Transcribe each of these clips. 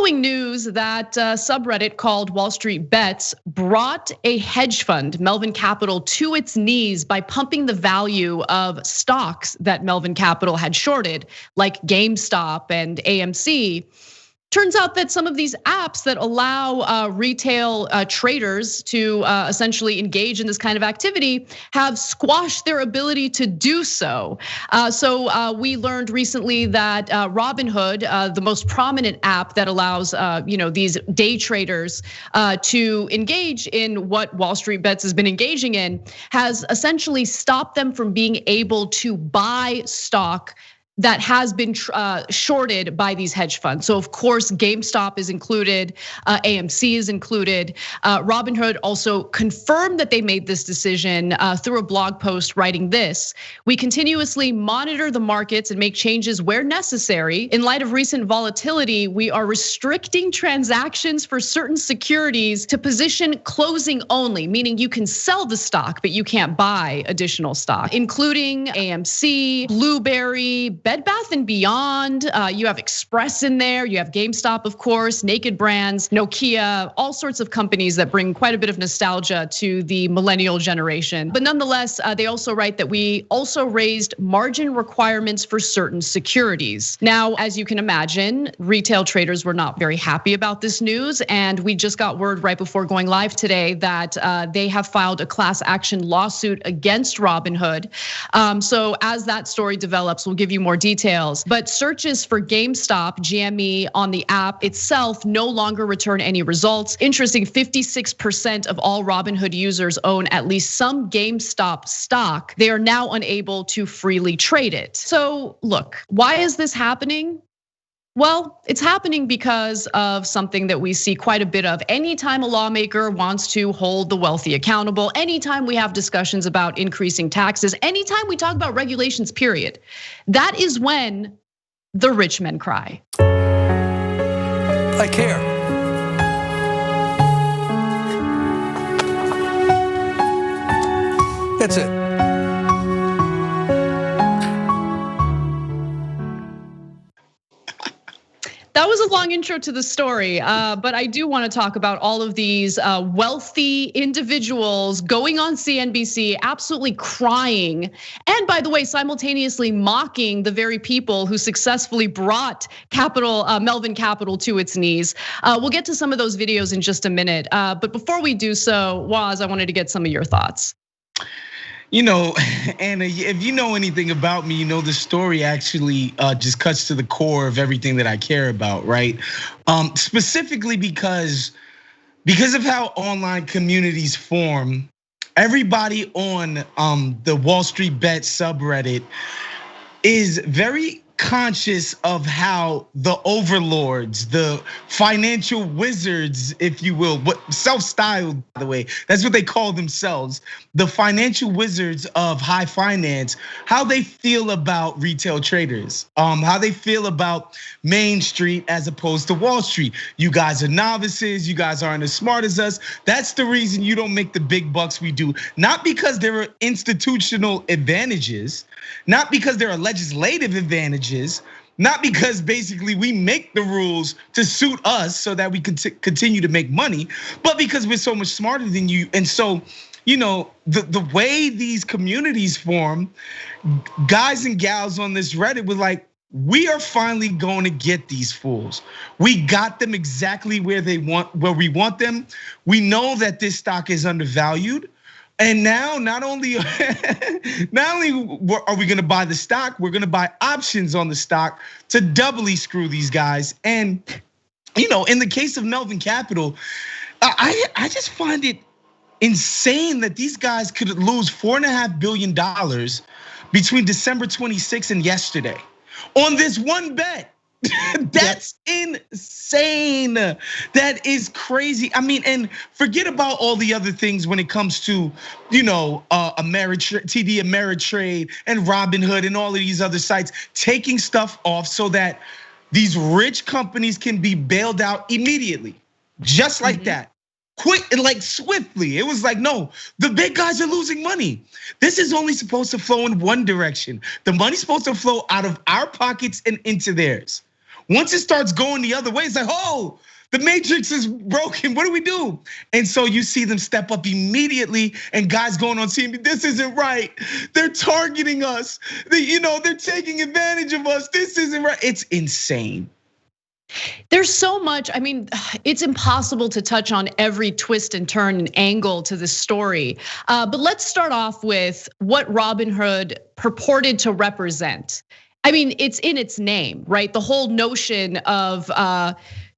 Following news that subreddit called Wall Street Bets brought a hedge fund, Melvin Capital, to its knees by pumping the value of stocks that Melvin Capital had shorted, like GameStop and AMC. Turns out that some of these apps that allow retail traders to essentially engage in this kind of activity have squashed their ability to do so. So we learned recently that Robinhood, the most prominent app that allows these day traders to engage in what Wall Street Bets has been engaging in, has essentially stopped them from being able to buy stock that has been shorted by these hedge funds. So of course, GameStop is included, AMC is included. Robinhood also confirmed that they made this decision through a blog post writing this: "We continuously monitor the markets and make changes where necessary. In light of recent volatility, we are restricting transactions for certain securities to position closing only," meaning you can sell the stock, but you can't buy additional stock, including AMC, Blueberry, Bed Bath & Beyond, you have Express in there, you have GameStop, of course, Naked Brands, Nokia, all sorts of companies that bring quite a bit of nostalgia to the millennial generation. But nonetheless, they also write that we also raised margin requirements for certain securities. Now, as you can imagine, retail traders were not very happy about this news, and we just got word right before going live today that they have filed a class action lawsuit against Robinhood. So as that story develops, we'll give you more details. But searches for GameStop, GME on the app itself no longer return any results. Interesting, 56% of all Robinhood users own at least some GameStop stock. They are now unable to freely trade it. So look, why is this happening? Well, it's happening because of something that we see quite a bit of. Anytime a lawmaker wants to hold the wealthy accountable, anytime we have discussions about increasing taxes, anytime we talk about regulations, period, that is when the rich men cry. I care. That's it. That was a long intro to the story, but I do want to talk about all of these wealthy individuals going on CNBC, absolutely crying, and by the way, simultaneously mocking the very people who successfully brought Melvin Capital to its knees. We'll get to some of those videos in just a minute, but before we do so, Woz, I wanted to get some of your thoughts. You know, Anna, if you know anything about me, you know the story actually just cuts to the core of everything that I care about, right? Specifically because of how online communities form, everybody on the Wall Street Bet subreddit is very conscious of how the overlords, the financial wizards, if you will, what self-styled, by the way, that's what they call themselves, the financial wizards of high finance, how they feel about retail traders, how they feel about Main Street as opposed to Wall Street. You guys are novices, you guys aren't as smart as us. That's the reason you don't make the big bucks we do. Not because there are institutional advantages, not because there are legislative advantages, not because basically we make the rules to suit us so that we can continue to make money, but because we're so much smarter than you. And so, you know, the way these communities form, guys and gals on this Reddit were like, we are finally going to get these fools. We got them exactly where we want them. We know that this stock is undervalued. And now, not only are we gonna buy the stock, we're gonna buy options on the stock to doubly screw these guys. And you know, in the case of Melvin Capital, I just find it insane that these guys could lose $4.5 billion between December 26th and yesterday on this one bet. That's insane. That is crazy. I mean, and forget about all the other things when it comes to, you know, TD Ameritrade and Robinhood and all of these other sites taking stuff off so that these rich companies can be bailed out immediately, just like that. Quick and like swiftly. It was like, no, the big guys are losing money. This is only supposed to flow in one direction. The money's supposed to flow out of our pockets and into theirs. Once it starts going the other way, it's like, oh, the matrix is broken. What do we do? And so you see them step up immediately, and guys going on TV, this isn't right. They're targeting us. They're taking advantage of us. This isn't right. It's insane. There's so much, I mean, it's impossible to touch on every twist and turn and angle to this story. But let's start off with what Robinhood purported to represent. I mean, it's in its name, right? The whole notion of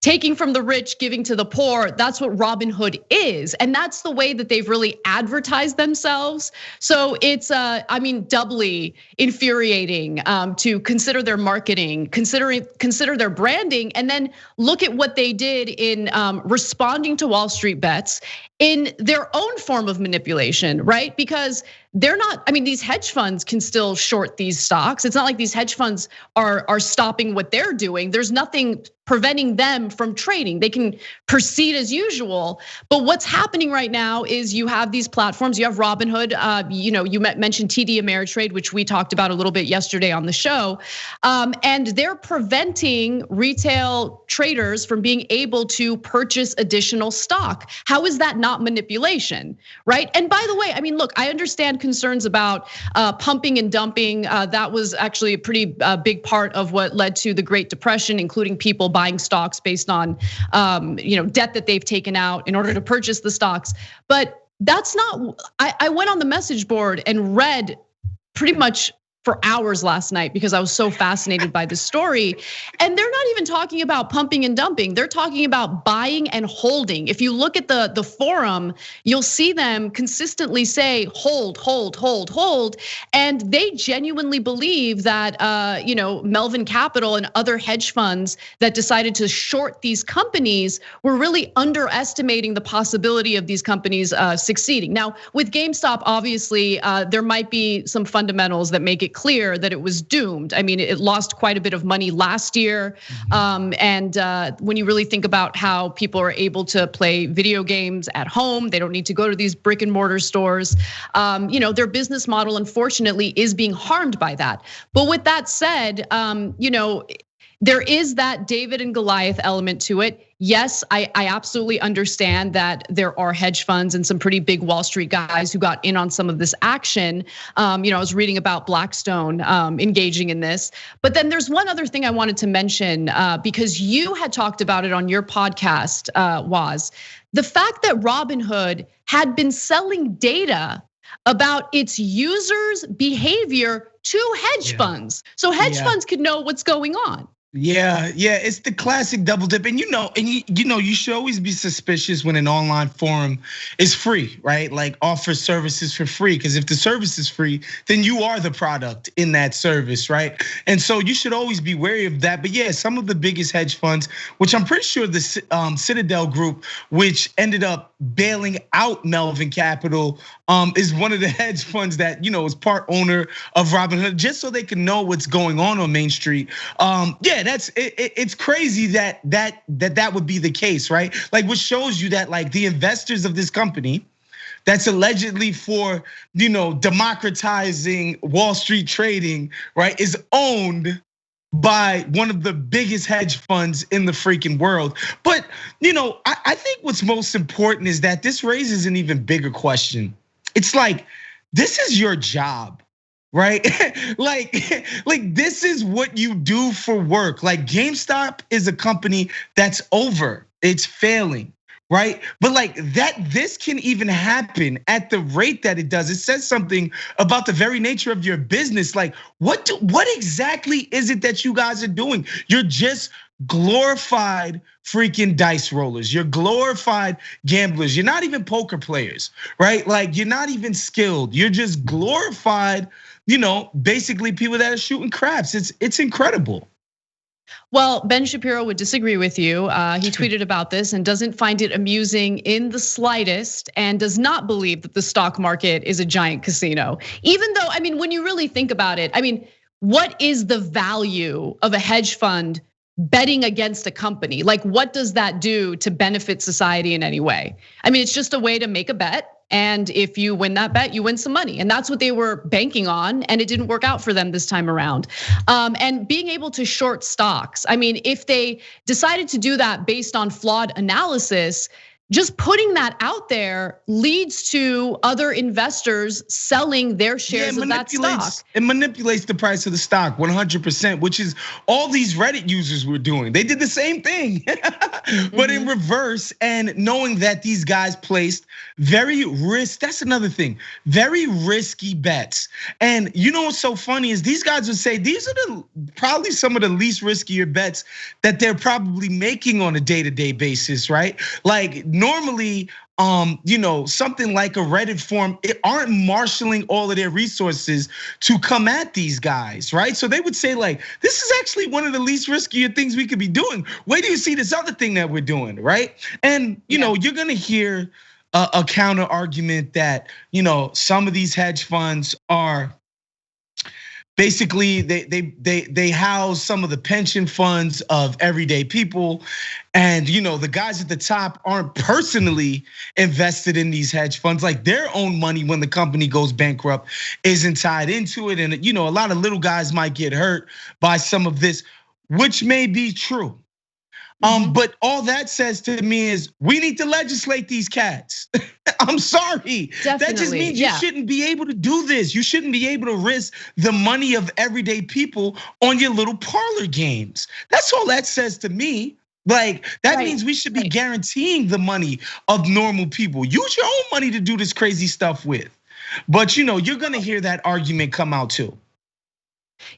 taking from the rich, giving to the poor, that's what Robinhood is. And that's the way that they've really advertised themselves. So it's, I mean, doubly infuriating to consider their marketing, consider their branding, and then look at what they did in responding to Wall Street bets in their own form of manipulation, right? Because they're not, I mean, these hedge funds can still short these stocks. It's not like these hedge funds are stopping what they're doing. There's nothing preventing them from trading. They can proceed as usual. But what's happening right now is you have these platforms, you have Robinhood, you mentioned TD Ameritrade, which we talked about a little bit yesterday on the show. And they're preventing retail traders from being able to purchase additional stock. How is that not manipulation, right? And by the way, I mean, look, I understand concerns about pumping and dumping. That was actually a pretty big part of what led to the Great Depression, including people buying stocks based on debt that they've taken out in order to purchase the stocks. But that's not, I went on the message board and read pretty much for hours last night because I was so fascinated by the story. And they're not even talking about pumping and dumping. They're talking about buying and holding. If you look at the forum, you'll see them consistently say, hold, hold, hold, hold. And they genuinely believe that Melvin Capital and other hedge funds that decided to short these companies were really underestimating the possibility of these companies succeeding. Now, with GameStop, obviously, there might be some fundamentals that make it clear that it was doomed. I mean, it lost quite a bit of money last year. And when you really think about how people are able to play video games at home, they don't need to go to these brick and mortar stores. Their business model, unfortunately, is being harmed by that. But with that said, there is that David and Goliath element to it. Yes, I absolutely understand that there are hedge funds and some pretty big Wall Street guys who got in on some of this action. I was reading about Blackstone engaging in this. But then there's one other thing I wanted to mention because you had talked about it on your podcast, Woz. The fact that Robinhood had been selling data about its users' behavior to hedge funds. So hedge funds could know what's going on. Yeah, it's the classic double dip, and you should always be suspicious when an online forum is free, right? Like offers services for free, because if the service is free, then you are the product in that service, right? And so you should always be wary of that. But yeah, some of the biggest hedge funds, which I'm pretty sure the Citadel Group, which ended up bailing out Melvin Capital, is one of the hedge funds that is part owner of Robinhood, just so they can know what's going on Main Street. It's crazy that would be the case, right? Like, which shows you that like the investors of this company that's allegedly for democratizing Wall Street trading, right, is owned by one of the biggest hedge funds in the freaking world. But I think what's most important is that this raises an even bigger question. It's like, this is your job, right? like this is what you do for work. Like GameStop is a company that's over, it's failing, right? But like that, this can even happen at the rate that it does. It says something about the very nature of your business. Like what exactly is it that you guys are doing? You're just glorified freaking dice rollers. You're glorified gamblers. You're not even poker players, right? Like you're not even skilled. You're just glorified, basically people that are shooting craps. It's incredible. Well, Ben Shapiro would disagree with you. He tweeted about this and doesn't find it amusing in the slightest, and does not believe that the stock market is a giant casino. Even though, I mean, when you really think about it, I mean, what is the value of a hedge fund betting against a company? Like, what does that do to benefit society in any way? I mean, it's just a way to make a bet. And if you win that bet, you win some money. And that's what they were banking on, and it didn't work out for them this time around. And being able to short stocks. I mean, if they decided to do that based on flawed analysis, just putting that out there leads to other investors selling their shares of that stock. It manipulates the price of the stock 100%, which is all these Reddit users were doing. They did the same thing, but in reverse. And knowing that these guys placed that's another thing, very risky bets. And you know what's so funny is these guys would say these are probably some of the least riskier bets that they're probably making on a day-to-day basis, right? Like normally, something like a Reddit forum, it aren't marshaling all of their resources to come at these guys, right? So they would say like, this is actually one of the least riskier things we could be doing. Wait till you see this other thing that we're doing, right? And you're gonna hear a counter argument that some of these hedge funds are basically they house some of the pension funds of everyday people, and the guys at the top aren't personally invested in these hedge funds. Like their own money when the company goes bankrupt isn't tied into it, and a lot of little guys might get hurt by some of this, which may be true. But all that says to me is we need to legislate these cats. I'm sorry. Definitely, that just means you shouldn't be able to do this. You shouldn't be able to risk the money of everyday people on your little parlor games. That's all that says to me. Like that means we should be guaranteeing the money of normal people. Use your own money to do this crazy stuff with. But you're gonna hear that argument come out too.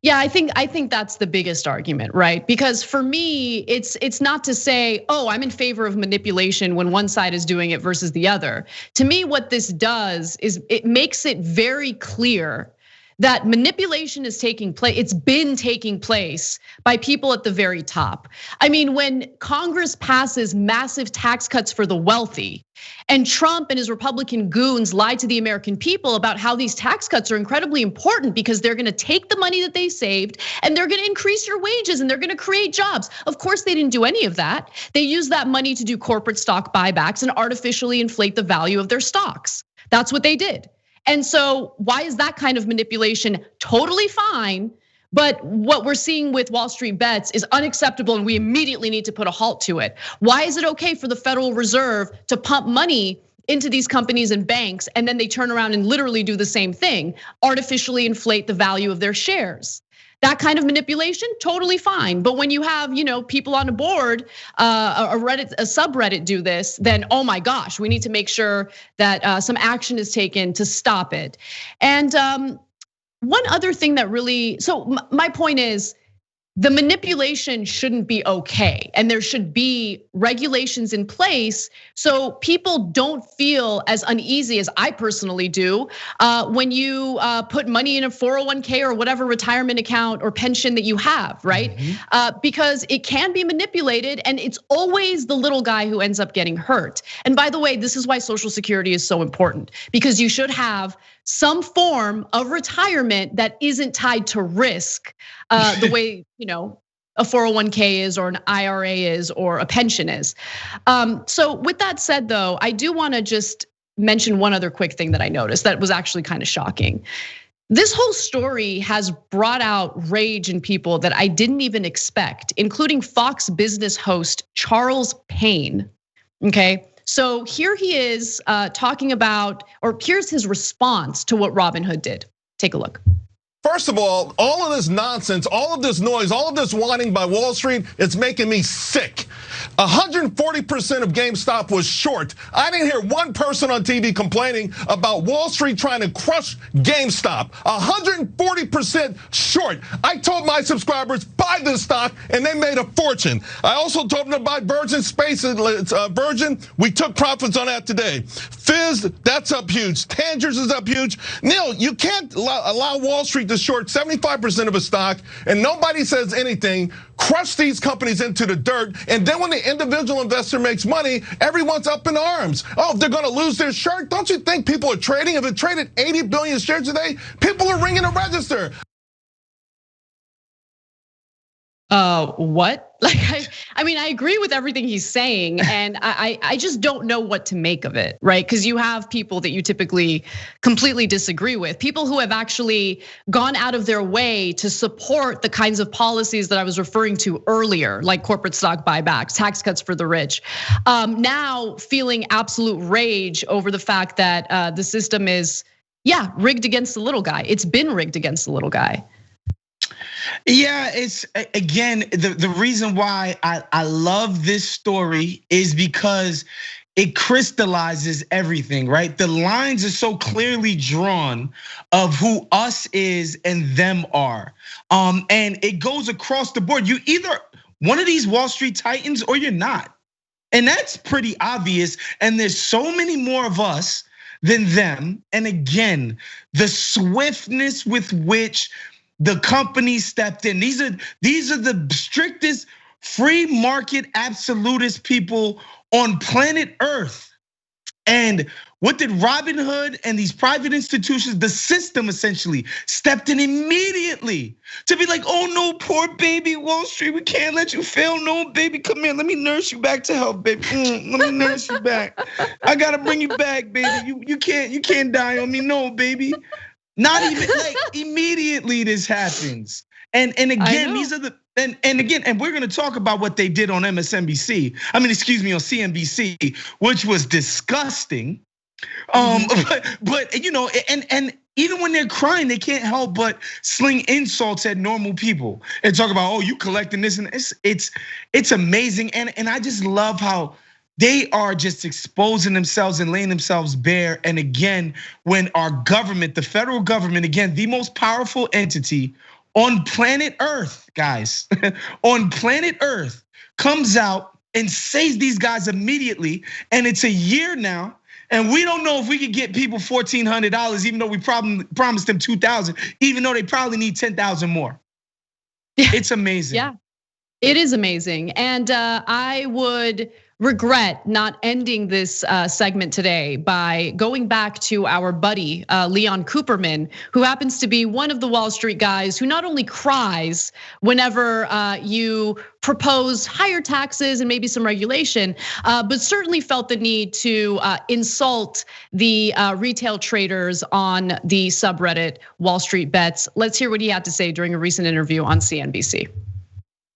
Yeah, I think that's the biggest argument, right? Because for me, it's not to say, oh, I'm in favor of manipulation when one side is doing it versus the other. To me, what this does is it makes it very clear that manipulation is taking place. It's been taking place by people at the very top. I mean, when Congress passes massive tax cuts for the wealthy, and Trump and his Republican goons lied to the American people about how these tax cuts are incredibly important because they're gonna take the money that they saved and they're gonna increase your wages and they're gonna create jobs. Of course, they didn't do any of that. They used that money to do corporate stock buybacks and artificially inflate the value of their stocks. That's what they did. And so why is that kind of manipulation totally fine? But what we're seeing with Wall Street bets is unacceptable, and we immediately need to put a halt to it. Why is it okay for the Federal Reserve to pump money into these companies and banks, and then they turn around and literally do the same thing, artificially inflate the value of their shares? That kind of manipulation, totally fine. But when you have, people on a board, a subreddit do this, then oh my gosh, we need to make sure that some action is taken to stop it. And one other thing that really, so my point is, the manipulation shouldn't be okay, and there should be regulations in place so people don't feel as uneasy as I personally do when you put money in a 401k or whatever retirement account or pension that you have, right? Because it can be manipulated, and it's always the little guy who ends up getting hurt. And by the way, this is why Social Security is so important, because you should have some form of retirement that isn't tied to risk the way a 401k is or an IRA is or a pension is. So with that said though, I do wanna just mention one other quick thing that I noticed that was actually kind of shocking. This whole story has brought out rage in people that I didn't even expect, including Fox Business host Charles Payne, okay? So here he is talking about, or here's his response to what Robinhood did. Take a look. First of all of this nonsense, all of this noise, all of this whining by Wall Street, it's making me sick. 140% of GameStop was short. I didn't hear one person on TV complaining about Wall Street trying to crush GameStop. 140% short. I told my subscribers, buy this stock, and they made a fortune. I also told them to buy Virgin Space, Virgin. We took profits on that today. Fizz, that's up huge. Tangers is up huge. Neil, you can't allow Wall Street to short 75% of a stock, and nobody says anything. Crush these companies into the dirt, and then when the individual investor makes money, everyone's up in arms. Oh, if they're gonna lose their shirt, don't you think people are trading? If it traded 80 billion shares today, people are ringing the register. What? Like, I mean, I agree with everything he's saying, and I just don't know what to make of it, right? Because you have people that you typically completely disagree with, people who have actually gone out of their way to support the kinds of policies that I was referring to earlier, like corporate stock buybacks, tax cuts for the rich. Now feeling absolute rage over the fact that the system is, rigged against the little guy. It's been rigged against the little guy. Yeah, it's again, the reason why I love this story is because it crystallizes everything, right? The lines are so clearly drawn of who us is and them are. And it goes across the board. You either one of these Wall Street titans or you're not. And that's pretty obvious. And there's so many more of us than them. And again, the swiftness with which the company stepped in. These are the strictest free market absolutist people on planet Earth. And what did Robinhood and these private institutions, the system essentially stepped in immediately to be like, oh no, poor baby Wall Street, we can't let you fail. No, baby, come here, let me nurse you back to health, baby. Let me nurse you back. I gotta bring you back, baby. You can't die on me, no, baby. Not even like immediately this happens. And again, these are the and we're gonna talk about what they did on MSNBC. I mean, excuse me, on CNBC, which was disgusting. But you know, and even when they're crying, they can't help but sling insults at normal people and talk about, oh, you collecting this, and it's amazing. And I just love how they are just exposing themselves and laying themselves bare. And again, when our government, the federal government, again, the most powerful entity on planet Earth, guys, on planet Earth, comes out and saves these guys immediately. And it's a year now, and we don't know if we could get people $1,400, even though we promised them $2,000, even though they probably need 10,000 more. It's amazing. Yeah, it is amazing. And I would regret not ending this segment today by going back to our buddy, Leon Cooperman, who happens to be one of the Wall Street guys who not only cries whenever you propose higher taxes and maybe some regulation, but certainly felt the need to insult the retail traders on the subreddit Wall Street Bets. Let's hear what he had to say during a recent interview on CNBC.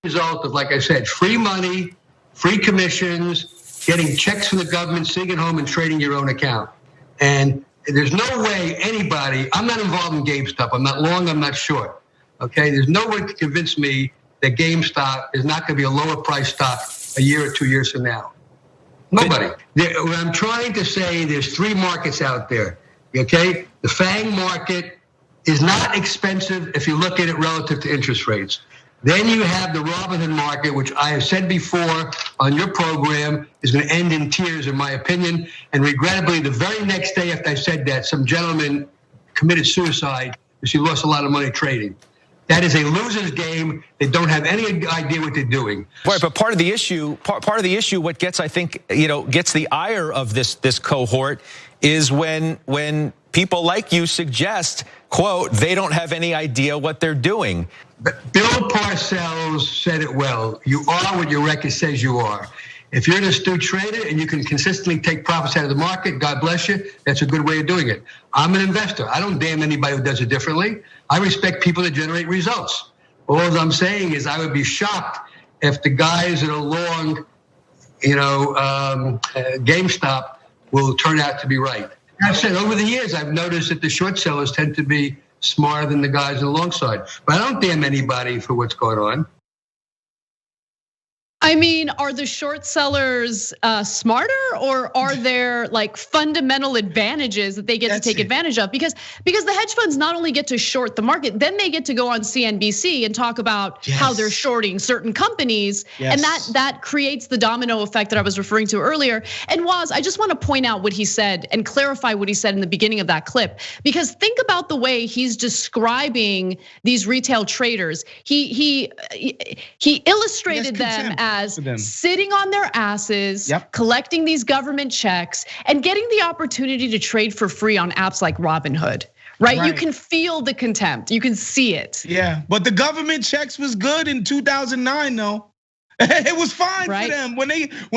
Result of, like I said, free money, free commissions, getting checks from the government, sitting at home and trading your own account. And there's no way anybody, I'm not involved in GameStop, I'm not long, I'm not short, okay? There's no way to convince me that GameStop is not gonna be a lower price stock a year or 2 years from now. Nobody. What I'm trying to say, there's three markets out there, okay? The FANG market is not expensive if you look at it relative to interest rates. Then you have the Robinhood market, which I have said before on your program is going to end in tears, in my opinion. And regrettably, the very next day after I said that, some gentleman committed suicide because he lost a lot of money trading. That is a loser's game. They don't have any idea what they're doing. Right, but part of the issue, what gets, I think, gets the ire of this cohort is when people like you suggest, quote, they don't have any idea what they're doing. But Bill Parcells said it well. You are what your record says you are. If you're an astute trader and you can consistently take profits out of the market, God bless you, that's a good way of doing it. I'm an investor. I don't damn anybody who does it differently. I respect people that generate results. All I'm saying is I would be shocked if the guys that are long, GameStop will turn out to be right. I've said over the years, I've noticed that the short sellers tend to be smarter than the guys on the long side. But I don't damn anybody for what's going on. I mean, are the short sellers smarter, or are there like fundamental advantages that they get to take advantage of? Because the hedge funds not only get to short the market, then they get to go on CNBC and talk about how they're shorting certain companies, and that creates the domino effect that I was referring to earlier. And Woz, I just want to point out what he said and clarify what he said in the beginning of that clip, because think about the way he's describing these retail traders. He illustrated them as sitting on their asses, collecting these government checks, and getting the opportunity to trade for free on apps like Robinhood, right? You can feel the contempt. You can see it. Yeah, but the government checks was good in 2009, though. It was fine for them when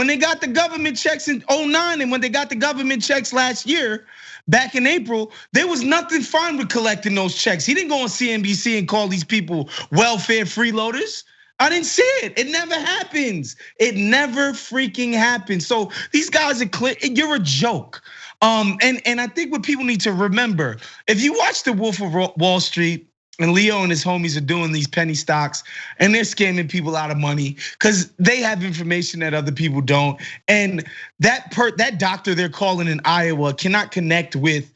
they got the government checks in 2009, and when they got the government checks last year, back in April, there was nothing fine with collecting those checks. He didn't go on CNBC and call these people welfare freeloaders. I didn't see it. It never happens. It never freaking happens. So these guys are clear. You're a joke. And I think what people need to remember, if you watch The Wolf of Wall Street, and Leo and his homies are doing these penny stocks, and they're scamming people out of money because they have information that other people don't. And that doctor they're calling in Iowa cannot connect with,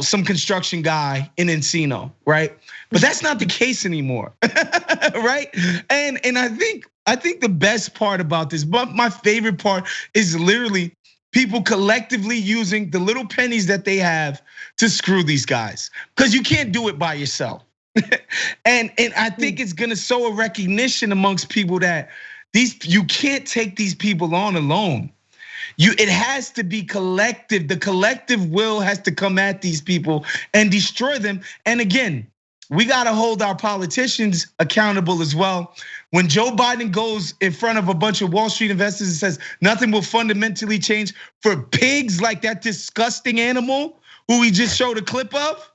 some construction guy in Encino, right? But that's not the case anymore, right? And I think the best part about this, but my favorite part is literally people collectively using the little pennies that they have to screw these guys, because you can't do it by yourself. And I think it's gonna sow a recognition amongst people that you can't take these people on alone. It has to be collective. The collective will has to come at these people and destroy them. And again, we gotta hold our politicians accountable as well. When Joe Biden goes in front of a bunch of Wall Street investors and says nothing will fundamentally change for pigs like that disgusting animal who we just showed a clip of,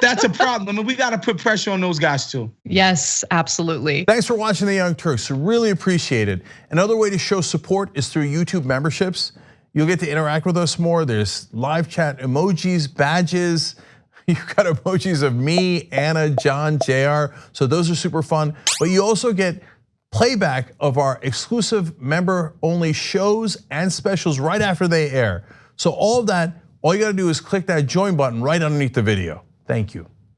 that's a problem, and we gotta put pressure on those guys too. Yes, absolutely. Thanks for watching the Young Turks, really appreciate it. Another way to show support is through YouTube memberships. You'll get to interact with us more. There's live chat emojis, badges. You've got emojis of me, Anna, John, JR, so those are super fun. But you also get playback of our exclusive member-only shows and specials right after they air. So all of that, all you gotta do is click that join button right underneath the video. Thank you.